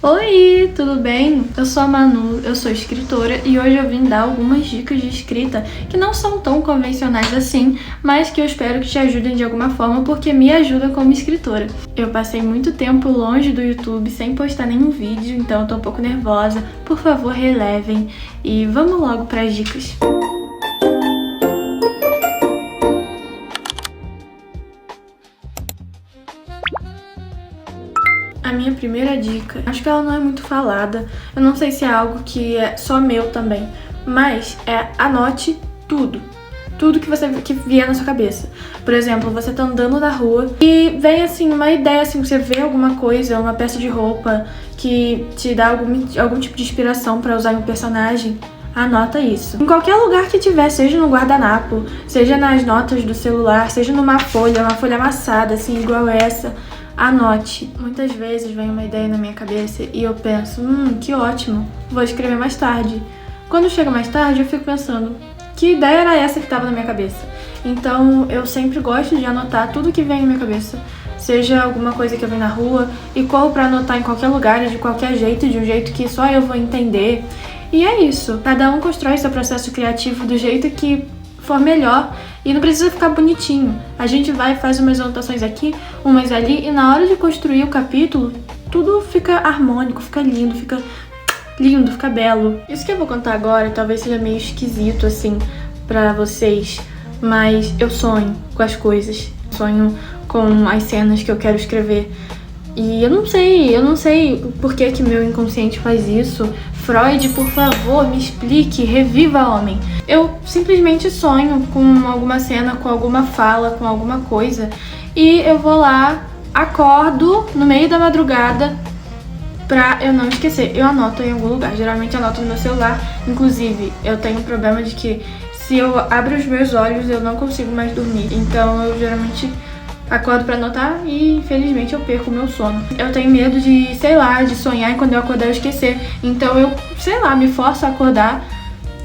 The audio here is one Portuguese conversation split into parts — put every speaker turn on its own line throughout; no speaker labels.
Oi, tudo bem? Eu sou a Manu, eu sou escritora e hoje eu vim dar algumas dicas de escrita que não são tão convencionais assim, mas que eu espero que te ajudem de alguma forma porque me ajudam como escritora. Eu passei muito tempo longe do YouTube sem postar nenhum vídeo, então eu tô um pouco nervosa. Por favor, relevem e vamos logo para as dicas. A minha primeira dica, acho que ela não é muito falada, eu não sei se é algo que é só meu também, mas anote tudo. Tudo que vier na sua cabeça. Por exemplo, você tá andando na rua e vem assim uma ideia, assim, você vê alguma coisa, uma peça de roupa que te dá algum tipo de inspiração pra usar em um personagem. Anota isso. Em qualquer lugar que tiver, seja no guardanapo, seja nas notas do celular, seja numa folha, uma folha amassada, assim, igual essa. Anote. Muitas vezes vem uma ideia na minha cabeça e eu penso, que ótimo, vou escrever mais tarde. Quando chega mais tarde, eu fico pensando, que ideia era essa que estava na minha cabeça? Então, eu sempre gosto de anotar tudo que vem na minha cabeça, seja alguma coisa que eu vi na rua, e corro pra anotar em qualquer lugar, de qualquer jeito, de um jeito que só eu vou entender. E é isso. Cada um constrói seu processo criativo do jeito que for melhor e não precisa ficar bonitinho. A gente vai e faz umas anotações aqui, umas ali e na hora de construir o capítulo, tudo fica harmônico, fica lindo, fica belo. Isso que eu vou contar agora talvez seja meio esquisito assim pra vocês, mas eu sonho com as coisas, sonho com as cenas que eu quero escrever. E eu não sei por que meu inconsciente faz isso. Freud, por favor, me explique, reviva, homem. Eu simplesmente sonho com alguma cena, com alguma fala, com alguma coisa, e eu vou lá, acordo no meio da madrugada pra eu não esquecer. Eu anoto em algum lugar, geralmente anoto no meu celular. Inclusive, eu tenho um problema de que se eu abro os meus olhos, eu não consigo mais dormir. Então eu geralmente acordo pra anotar e infelizmente eu perco o meu sono. Eu tenho medo de, de sonhar e quando eu acordar eu esquecer. Então eu, me forço a acordar.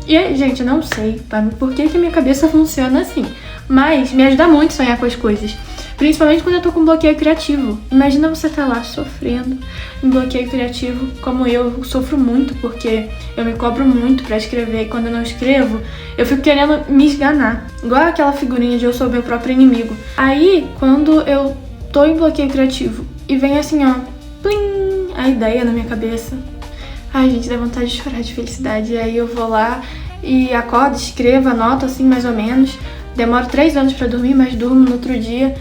E aí, gente, eu não sei por que minha cabeça funciona assim. Mas me ajuda muito sonhar com as coisas. Principalmente quando eu tô com bloqueio criativo. Imagina você tá lá sofrendo em bloqueio criativo, como eu sofro muito, porque eu me cobro muito pra escrever e quando eu não escrevo, eu fico querendo me esganar. Igual aquela figurinha de eu sou meu próprio inimigo. Aí, quando eu tô em bloqueio criativo e vem assim, ó, plim, a ideia na minha cabeça. Ai, gente, dá vontade de chorar de felicidade. E aí eu vou lá e acordo, escrevo, anoto assim mais ou menos. Demoro 3 anos pra dormir, mas durmo no outro dia.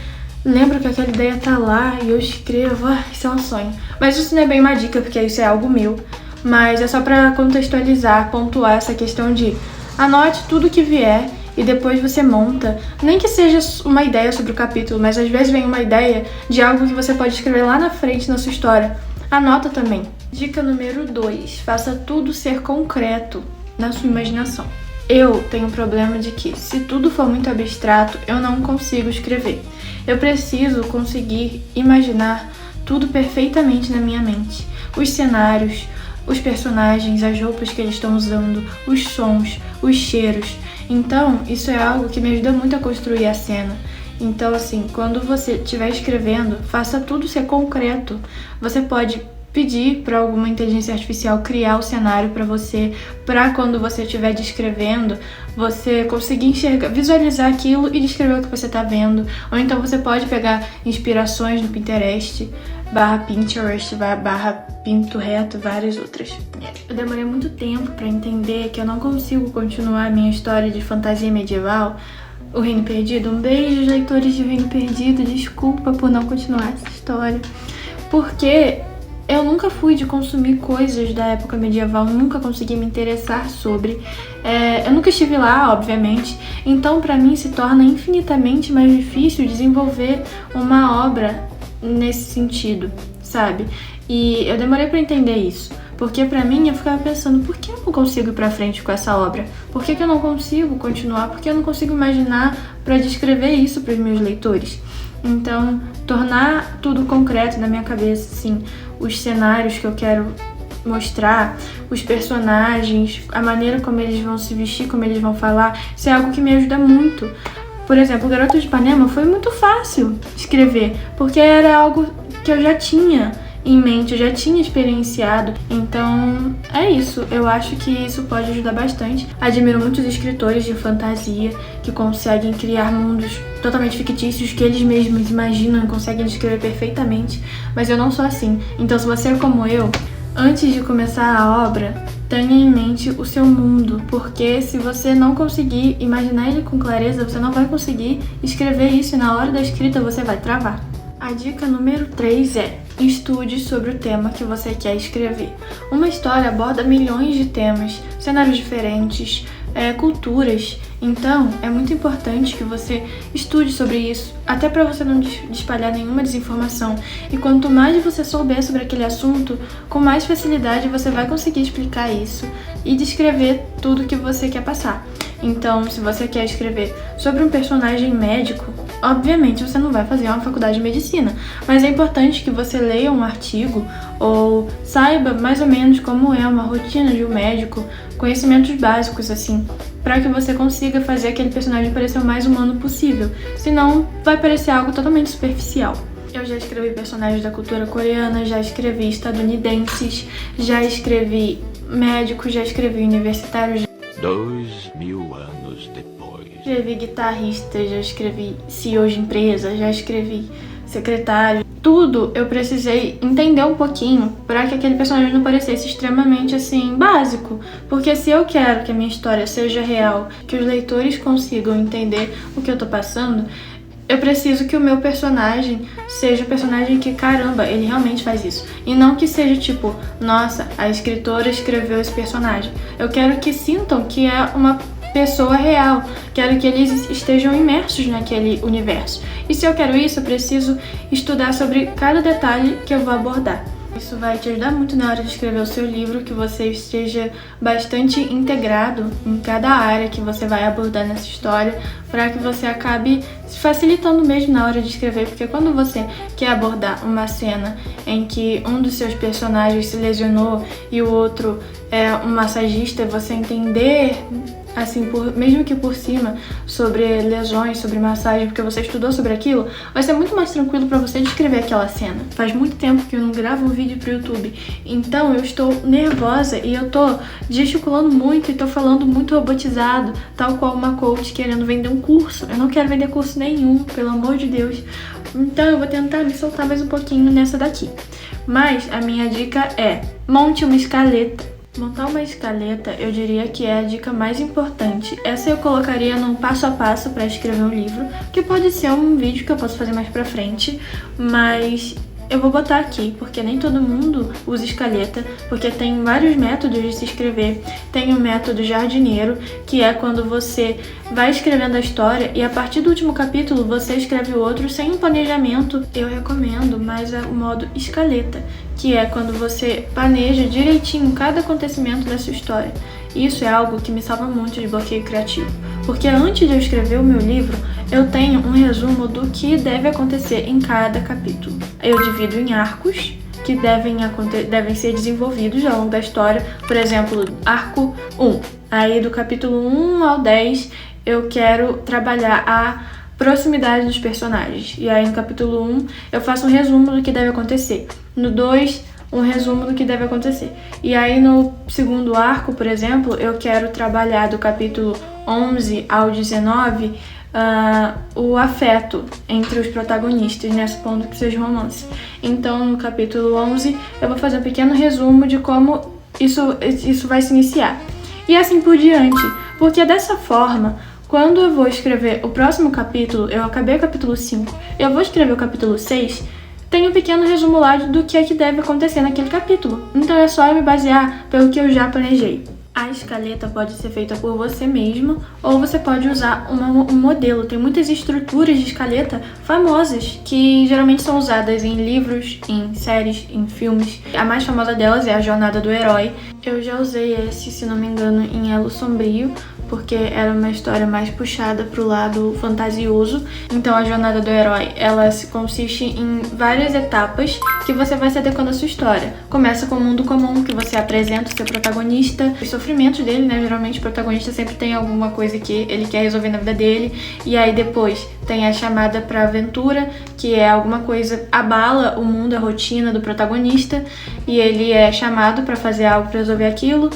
Lembro que aquela ideia tá lá e eu escrevo, isso é um sonho. Mas isso não é bem uma dica, porque isso é algo meu. Mas é só pra contextualizar, pontuar essa questão de anote tudo que vier e depois você monta. Nem que seja uma ideia sobre o capítulo, mas às vezes vem uma ideia de algo que você pode escrever lá na frente na sua história. Anota também. Dica número 2, faça tudo ser concreto na sua imaginação. Eu tenho um problema de que, se tudo for muito abstrato, eu não consigo escrever. Eu preciso conseguir imaginar tudo perfeitamente na minha mente. Os cenários, os personagens, as roupas que eles estão usando, os sons, os cheiros. Então, isso é algo que me ajuda muito a construir a cena. Então, assim, quando você estiver escrevendo, faça tudo ser concreto. Você pode pedir para alguma inteligência artificial criar o cenário para você, para quando você estiver descrevendo, você conseguir enxergar, visualizar aquilo e descrever o que você está vendo. Ou então você pode pegar inspirações no Pinterest, /Pinterest, /Pinto-Reto, várias outras. Eu demorei muito tempo para entender que eu não consigo continuar a minha história de fantasia medieval, O Reino Perdido. Um beijo, leitores de O Reino Perdido, desculpa por não continuar essa história, porque eu nunca fui de consumir coisas da época medieval, nunca consegui me interessar sobre. Eu nunca estive lá, obviamente, então pra mim se torna infinitamente mais difícil desenvolver uma obra nesse sentido, sabe? E eu demorei pra entender isso, porque pra mim eu ficava pensando, por que eu não consigo ir pra frente com essa obra? Por que eu não consigo continuar? Por que eu não consigo imaginar pra descrever isso pros meus leitores? Então, tornar tudo concreto na minha cabeça, assim, os cenários que eu quero mostrar, os personagens, a maneira como eles vão se vestir, como eles vão falar, isso é algo que me ajuda muito. Por exemplo, Garota de Ipanema foi muito fácil escrever, porque era algo que eu já tinha em mente, eu já tinha experienciado. Então é isso, eu acho que isso pode ajudar bastante. Admiro muitos escritores de fantasia que conseguem criar mundos totalmente fictícios que eles mesmos imaginam e conseguem descrever perfeitamente, mas eu não sou assim. Então se você é como eu, antes de começar a obra, tenha em mente o seu mundo, porque se você não conseguir imaginar ele com clareza, você não vai conseguir escrever isso e na hora da escrita você vai travar. A dica número 3 é: estude sobre o tema que você quer escrever. Uma história aborda milhões de temas, cenários diferentes, culturas. Então, é muito importante que você estude sobre isso, até para você não espalhar nenhuma desinformação. E quanto mais você souber sobre aquele assunto, com mais facilidade você vai conseguir explicar isso e descrever tudo que você quer passar. Então, se você quer escrever sobre um personagem médico, obviamente você não vai fazer uma faculdade de medicina, mas é importante que você leia um artigo ou saiba mais ou menos como é uma rotina de um médico, conhecimentos básicos assim, para que você consiga fazer aquele personagem parecer o mais humano possível, senão vai parecer algo totalmente superficial. Eu já escrevi personagens da cultura coreana, já escrevi estadunidenses, já escrevi médicos, já escrevi universitários,
2000 anos depois.
escrevi guitarristas, já escrevi CEOs de empresa, já escrevi secretário. Tudo eu precisei entender um pouquinho para que aquele personagem não parecesse extremamente assim básico, porque se eu quero que a minha história seja real, que os leitores consigam entender o que eu tô passando, eu preciso que o meu personagem seja um personagem que, caramba, ele realmente faz isso. E não que seja tipo, nossa, a escritora escreveu esse personagem. Eu quero que sintam que é uma pessoa real. Quero que eles estejam imersos naquele universo. E se eu quero isso, eu preciso estudar sobre cada detalhe que eu vou abordar. Isso vai te ajudar muito na hora de escrever o seu livro, que você esteja bastante integrado em cada área que você vai abordar nessa história, para que você acabe se facilitando mesmo na hora de escrever, porque quando você quer abordar uma cena em que um dos seus personagens se lesionou e o outro é um massagista, você entender assim, mesmo que por cima, sobre lesões, sobre massagem, porque você estudou sobre aquilo, vai ser muito mais tranquilo pra você descrever aquela cena. Faz muito tempo que eu não gravo um vídeo pro YouTube, então eu estou nervosa e eu tô gesticulando muito e tô falando muito robotizado, tal qual uma coach querendo vender um curso. Eu não quero vender curso nenhum, pelo amor de Deus. Então eu vou tentar me soltar mais um pouquinho nessa daqui. Mas a minha dica é: monte uma escaleta. Montar uma escaleta, eu diria que é a dica mais importante. Essa eu colocaria num passo a passo para escrever um livro, que pode ser um vídeo que eu posso fazer mais pra frente, mas eu vou botar aqui, porque nem todo mundo usa escaleta, porque tem vários métodos de se escrever. Tem o método jardineiro, que é quando você vai escrevendo a história e a partir do último capítulo você escreve o outro sem um planejamento. Eu recomendo mais o modo escaleta, que é quando você planeja direitinho cada acontecimento da sua história. Isso é algo que me salva muito de bloqueio criativo, porque antes de eu escrever o meu livro, eu tenho um resumo do que deve acontecer em cada capítulo. Eu divido em arcos que devem ser desenvolvidos ao longo da história. Por exemplo, arco 1. Aí do capítulo 1 ao 10 eu quero trabalhar a proximidade dos personagens. E aí no capítulo 1 eu faço um resumo do que deve acontecer. No 2, um resumo do que deve acontecer. E aí no segundo arco, por exemplo, eu quero trabalhar do capítulo 11 ao 19 o afeto entre os protagonistas, né, supondo que seja um romance. Então no capítulo 11 eu vou fazer um pequeno resumo de como isso vai se iniciar. E assim por diante, porque dessa forma, quando eu vou escrever o próximo capítulo, eu acabei o capítulo 5, eu vou escrever o capítulo 6, tem um pequeno resumo lá do que é que deve acontecer naquele capítulo. Então é só eu me basear pelo que eu já planejei. A escaleta pode ser feita por você mesmo ou você pode usar um modelo. Tem muitas estruturas de escaleta famosas que geralmente são usadas em livros, em séries, em filmes. A mais famosa delas é a Jornada do Herói. Eu já usei esse, se não me engano, em Elo Sombrio, porque era uma história mais puxada pro lado fantasioso. Então a jornada do herói, ela consiste em várias etapas que você vai se adequando à sua história. Começa com o mundo comum, que você apresenta o seu protagonista, os sofrimentos dele, né? Geralmente o protagonista sempre tem alguma coisa que ele quer resolver na vida dele. E aí depois tem a chamada pra aventura, que é alguma coisa abala o mundo, a rotina do protagonista, e ele é chamado pra fazer algo pra resolver aquilo.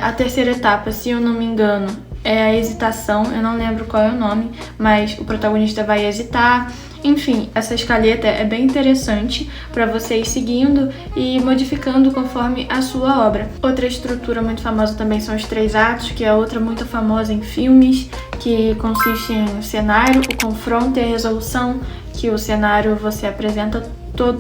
A terceira etapa, se eu não me engano, é a hesitação. Eu não lembro qual é o nome, mas o protagonista vai hesitar. Enfim, essa escaleta é bem interessante para você ir seguindo e modificando conforme a sua obra. Outra estrutura muito famosa também são os 3 atos, que é outra muito famosa em filmes, que consiste em cenário, o confronto e a resolução, que o cenário você apresenta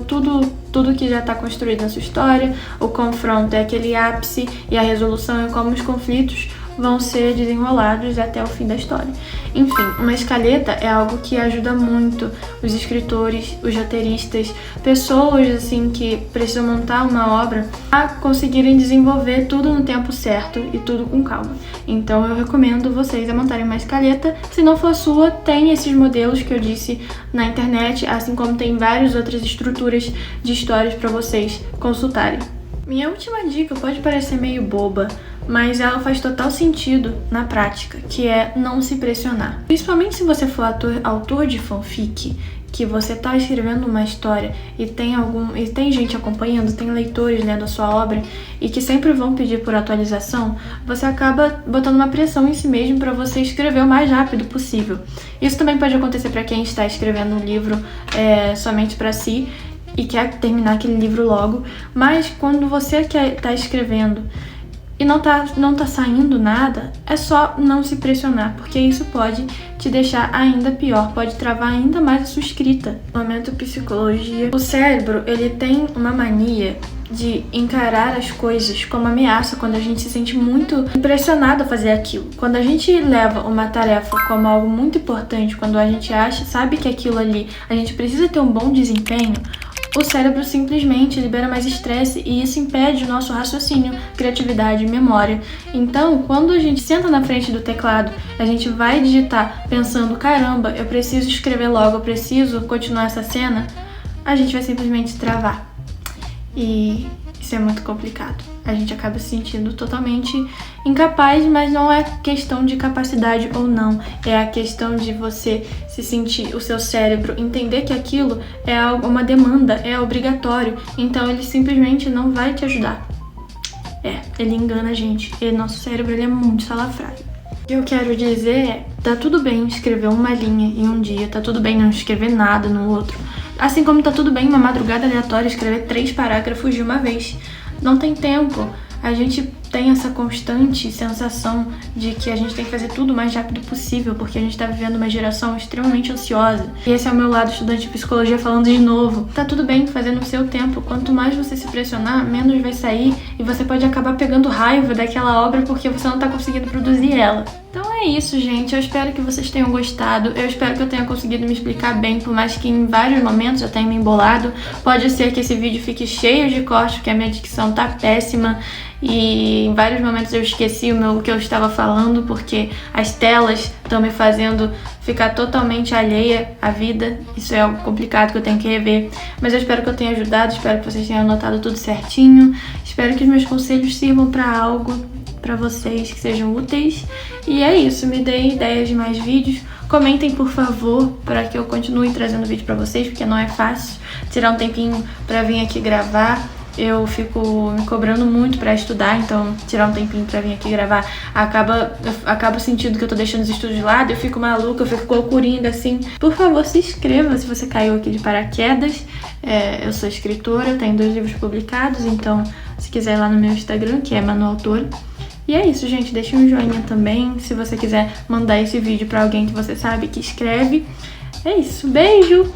tudo que já está construído na sua história, o confronto é aquele ápice e a resolução é como os conflitos vão ser desenrolados até o fim da história. Enfim, uma escaleta é algo que ajuda muito os escritores, os roteiristas, pessoas assim que precisam montar uma obra a conseguirem desenvolver tudo no tempo certo e tudo com calma. Então eu recomendo vocês a montarem uma escaleta. Se não for sua, tem esses modelos que eu disse na internet, assim como tem várias outras estruturas de histórias para vocês consultarem. Minha última dica pode parecer meio boba, mas ela faz total sentido na prática, que é não se pressionar. Principalmente se você for autor de fanfic, que você está escrevendo uma história e tem gente acompanhando, tem leitores lendo a sua obra e que sempre vão pedir por atualização, você acaba botando uma pressão em si mesmo para você escrever o mais rápido possível. Isso também pode acontecer para quem está escrevendo um livro somente para si e quer terminar aquele livro logo, mas quando você tá escrevendo e não tá saindo nada, é só não se pressionar, porque isso pode te deixar ainda pior, pode travar ainda mais a sua escrita. No momento psicologia, o cérebro, ele tem uma mania de encarar as coisas como ameaça quando a gente se sente muito impressionado a fazer aquilo. Quando a gente leva uma tarefa como algo muito importante, quando a gente sabe que aquilo ali, a gente precisa ter um bom desempenho, o cérebro simplesmente libera mais estresse e isso impede o nosso raciocínio, criatividade e memória. Então, quando a gente senta na frente do teclado, a gente vai digitar pensando, caramba, eu preciso escrever logo, eu preciso continuar essa cena, a gente vai simplesmente travar. E isso é muito complicado. A gente acaba se sentindo totalmente incapaz, mas não é questão de capacidade ou não. É a questão de você se sentir, o seu cérebro entender que aquilo é uma demanda, é obrigatório. Então ele simplesmente não vai te ajudar. Ele engana a gente. E nosso cérebro ele é muito salafrário. O que eu quero dizer é, tá tudo bem escrever uma linha em um dia, tá tudo bem não escrever nada no outro. Assim como tá tudo bem uma madrugada aleatória escrever 3 parágrafos de uma vez. Não tem tempo. A gente tem essa constante sensação de que a gente tem que fazer tudo o mais rápido possível, porque a gente tá vivendo uma geração extremamente ansiosa. E esse é o meu lado estudante de psicologia falando de novo. Tá tudo bem fazer no seu tempo. Quanto mais você se pressionar, menos vai sair e você pode acabar pegando raiva daquela obra porque você não tá conseguindo produzir ela. Então é isso, gente. Eu espero que vocês tenham gostado. Eu espero que eu tenha conseguido me explicar bem, por mais que em vários momentos eu tenha me embolado. Pode ser que esse vídeo fique cheio de cortes, porque a minha dicção tá péssima. E em vários momentos eu esqueci o que eu estava falando, porque as telas estão me fazendo ficar totalmente alheia à vida. Isso é algo complicado que eu tenho que rever. Mas eu espero que eu tenha ajudado, espero que vocês tenham anotado tudo certinho. Espero que os meus conselhos sirvam para algo, para vocês, que sejam úteis. E é isso, me deem ideias de mais vídeos. Comentem, por favor, para que eu continue trazendo vídeo para vocês, porque não é fácil tirar um tempinho para vir aqui gravar. Eu fico me cobrando muito pra estudar, então tirar um tempinho pra vir aqui gravar acabo sentindo que eu tô deixando os estudos de lado, eu fico maluca, eu fico loucurinha assim. Por favor, se inscreva se você caiu aqui de paraquedas. Eu sou escritora, tenho 2 livros publicados, então se quiser ir lá no meu Instagram, que é ManuAutora. E é isso, gente, deixe um joinha também, se você quiser mandar esse vídeo pra alguém que você sabe que escreve. É isso, beijo!